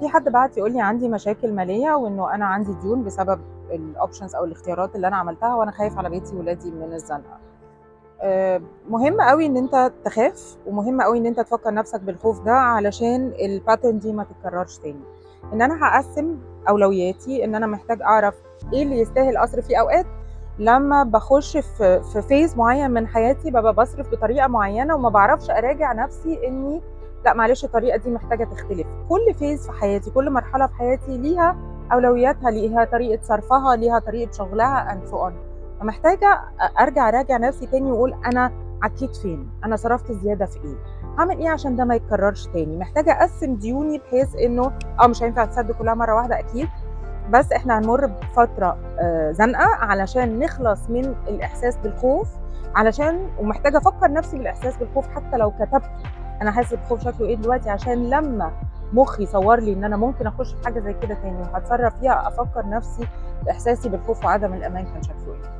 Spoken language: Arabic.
في حد بعت يقول لي عندي مشاكل ماليه وانه انا عندي ديون بسبب الاوبشنز او الاختيارات اللي انا عملتها، وانا خايف على بيتي وولادي من الزنقه. مهم قوي ان انت تخاف، ومهم قوي ان انت تفكر نفسك بالخوف ده علشان الباترن دي ما تتكررش تاني. ان انا هقسم اولوياتي، ان انا محتاج اعرف ايه اللي يستاهل اصرف فيه. اوقات لما بخش في فيز معين من حياتي ببقى بصرف بطريقه معينه وما بعرفش اراجع نفسي اني لا معلش الطريقه دي محتاجه تختلف. كل فيز في حياتي، كل مرحله في حياتي ليها اولوياتها، ليها طريقه صرفها، ليها طريقه شغلها and so on. فمحتاجه ارجع اراجع نفسي تاني واقول انا عكيت فين، انا صرفت زياده في ايه، هعمل ايه عشان ده ما يتكررش تاني. محتاجه اقسم ديوني بحيث انه مش هينفع تسد كلها مره واحده اكيد، بس احنا هنمر بفتره زنقه علشان نخلص من الاحساس بالخوف. ومحتاجه افكر نفسي بالاحساس بالخوف حتى لو كتبت انا حاسس بخوف شكله ايه دلوقتي، عشان لما مخي صور لي ان انا ممكن اخش في حاجه زي كده تاني وهتصرف فيها افكر نفسي باحساسي بالخوف وعدم الامان كان شكله ايه.